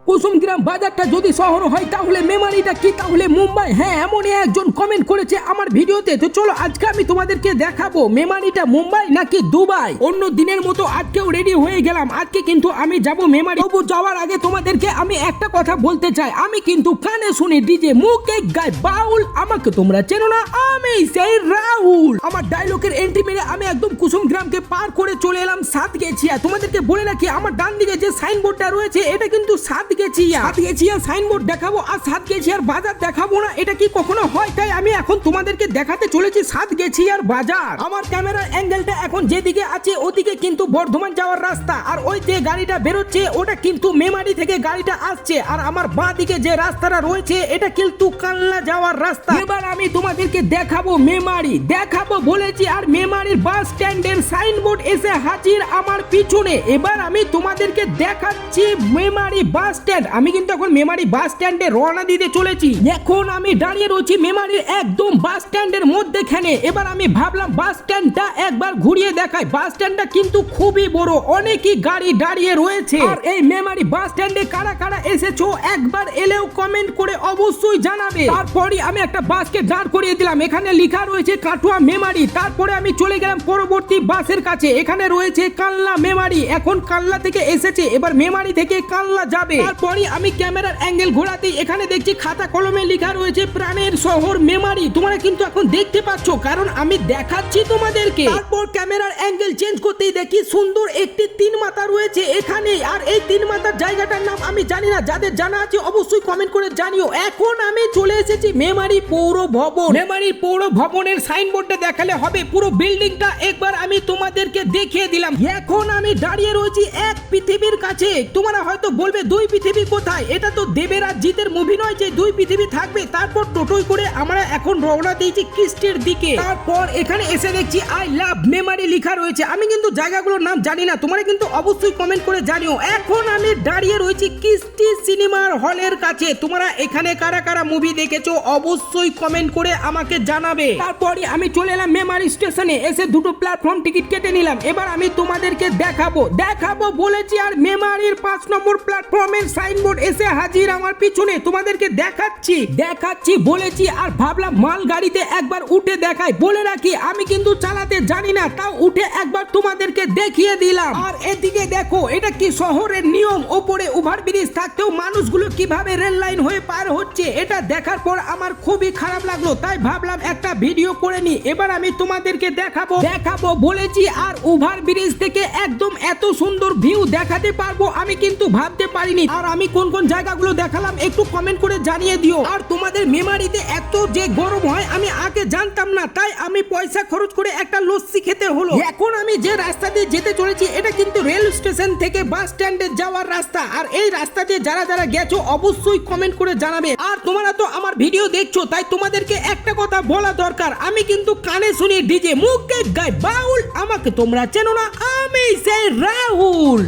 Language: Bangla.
কুসুমগ্রাম বাজারটা যদি শহর হয় তাহলে মেমারিটা কি তাহলে মুম্বাই? হ্যাঁ, এমনই একজন কমেন্ট করেছে আমার ভিডিওতে। তো চলো আজকে আমি তোমাদেরকে দেখাবো মেমারিটা মুম্বাই নাকি দুবাই। অন্য দিনের মতো আজকেও রেডি হয়ে গেলাম। আজকে কিন্তু আমি যাব মেমারি। তবু যাওয়ার আগে তোমাদেরকে আমি একটা কথা বলতে চাই, আমি কিন্তু কানে শুনে ডিজে মুখে গাই বাউল। আমাকে তোমরা চেনো না, আমি সেই রাহুল। আমার ডায়লগের এন্ট্রি মেরে আমি একদম কুসুমগ্রামকে পার করে চলে এলাম সাতগেছিয়া। তোমাদেরকে বলে রাখি আমার ডান দিকে যে সাইনবোর্ডটা রয়েছে এটা কিন্তু সাতগেছিয়া সাইনবোর্ড দেখাবো আর সাতগেছিয়ার বাজার দেখাবো না, এটা কি কখনো হয়? তাই আমি এখন তোমাদেরকে দেখাতে চলেছি সাতগেছিয়ার বাজার। আমার ক্যামেরার অ্যাঙ্গেলটা এখন যেদিকে আছে ওদিকে কিন্তু বর্ধমান যাওয়ার রাস্তা, আর ওই যে গাড়িটা বেরোচ্ছে ওটা কিন্তু মেমারি থেকে গাড়িটা আসছে, আর আমার বাঁ দিকে যে রাস্তাটা রয়েছে এটা কিন্তু কালনা যাওয়ার রাস্তা। এবার আমি তোমাদেরকে দেখাবো মেমারি, দেখাবো বলেছি, আর মেমারির বাস স্ট্যান্ডের সাইনবোর্ড এসে হাজির আমার পিছনে। এবার আমি তোমাদেরকে দেখাচ্ছি মেমারি বাস স্ট্যান্ড। আমি কিন্তু এখন মেমারি বাস স্ট্যান্ডে রওনা দিতে চলেছি। এখন আমি দাঁড়িয়ে রয়েছি মেমারির একদম বাস স্ট্যান্ডের মধ্যেখানে। এবার আমি ভাবলাম বাস স্ট্যান্ডটা একবার ঘুরিয়ে দেখাই। বাস স্ট্যান্ডটা কিন্তু খুবই বড়, অনেকই গাড়ি দাঁড়িয়ে রয়েছে। আর এই মেমারি বাস স্ট্যান্ডে কারা কারা এসেছো একবার এলেও কমেন্ট করে অবশ্যই জানাবে। তারপরে আমি একটা বাসকে দাঁড় করিয়ে দিলাম, এখানে লেখা রয়েছে কাটুয়া মেমারি। তারপরে আমি চলে গেলাম পরবর্তী বাসের কাছে, এখানে রয়েছে কালনা মেমারি। এখন কালনা থেকে এসেছে, এবার মেমারি থেকে কালনা যাবে। তারপরে আমি ক্যামেরার অ্যাঙ্গেল ঘোরাতেই এখানে দেখছি খাতা কলমে লেখা রয়েছে প্রাণের শহর মেমারি। তোমরা কিন্তু এখন দেখতে পাচ্ছ কারণ আমি দেখাচ্ছি তোমাদেরকে। তারপর ক্যামেরার অ্যাঙ্গেল চেঞ্জ করতেই দেখি সুন্দর একটি তিন মাথা রয়েছে এখানে, আর এই তিন মাথার জায়গাটার নাম আমি জানি না, যাদের জানা আছে অবশ্যই কমেন্ট করে জানিও। এখন আমি চলে এসেছি মেমারি পৌর ভবন। মেমারি পৌর ভবনের সাইনবোর্ডটা দেখালে হবে, পুরো বিল্ডিংটা একবার আমি তোমাদেরকে দেখিয়ে দিলাম। এখন আমি দাঁড়িয়ে রয়েছি এক পৃথিবীর কাছে। তোমরা হয়তো বলবে দুই পৃথিবী কোথায়? এটা তো দেবের আর জিতের মুভি নয় যে দুই পৃথিবী থাকবে। তারপর টোটোই করে আমরা এখন রওনা দিয়েছি কৃষ্টির দিকে। তারপর এখানে এসে দেখছি আই লাভ মেমারি লেখা রয়েছে। আমি কিন্তু জায়গাগুলোর নাম জানি না, তোমরা কিন্তু অবশ্যই কমেন্ট করে জানিও। এখন আমি দাঁড়িয়ে রয়েছি কৃষ্টি সিনেমার হলের কাছে। তোমরা এখানে কারা কারা মুভি দেখেছো অবশ্যই কমেন্ট করে আমাকে জানাবে। তারপরে আমি চলে এলাম মেমারি স্টেশনে, এসে দুটো প্ল্যাটফর্ম টিকিট কেটে নিলাম। এবার আমি তোমাদেরকে দেখাবো বলেছি, আর মেমারির 5 নম্বর প্ল্যাটফর্মের সাইনবোর্ড এসে হাজির আমার পিছনে। তোমাদেরকে দেখাচ্ছি বলেছি, আর ভাবলাম মাল গাড়িতে একবার উঠে দেখাই। বলে রাখি আমি কিন্তু চালাতে জানি না, তাও উঠে একবার তোমাদেরকে দেখিয়ে দিলাম। আর এদিকে দেখো এটা কি শহরের নিয়ম, ওপরে ওভারব্রিজ থাকতেও মানুষগুলো কিভাবে রেল লাইন হয়ে পার হচ্ছে, এটা দেখার পর আমার খুবই খারাপ লাগলো। তাই ভাবলাম একটা ভিডিও করে নি। এবার আমি তোমাদেরকে দেখাবো বলেছি, আর ওভারব্রিজ থেকে একদম এত সুন্দর ভিউ দেখাতে পারবো আমি কিন্তু ভাবতে পারিনি। আর আমি কোন কোন জায়গাগুলো দেখালাম একটু কমেন্ট করে জানিয়ে দিও। আর তোমাদের মেমারিতে এত যে গরম হয় আমি আগে জানতাম না, তাই আমি পয়সা খরচ করে একটা লস্যি খেতে হলো। এখন আমি যে রাস্তা দিয়ে যেতে চলেছি এটা কিন্তু রেল স্টেশন থেকে বাস স্ট্যান্ডে যাওয়ার রাস্তা। আর এই রাস্তা দিয়ে যারা যারা গেছো অবশ্যই কমেন্ট করে জানাবে। আর তোমরা তো আমার ভিডিও দেখছো, তাই তোমাদেরকে একটা কথা বলা দরকার, আমি কিন্তু কানে শুনি ডিজে মুখে গাই বাউল। আমাকে তোমরা চেনো না, আমি সেই রাহুল।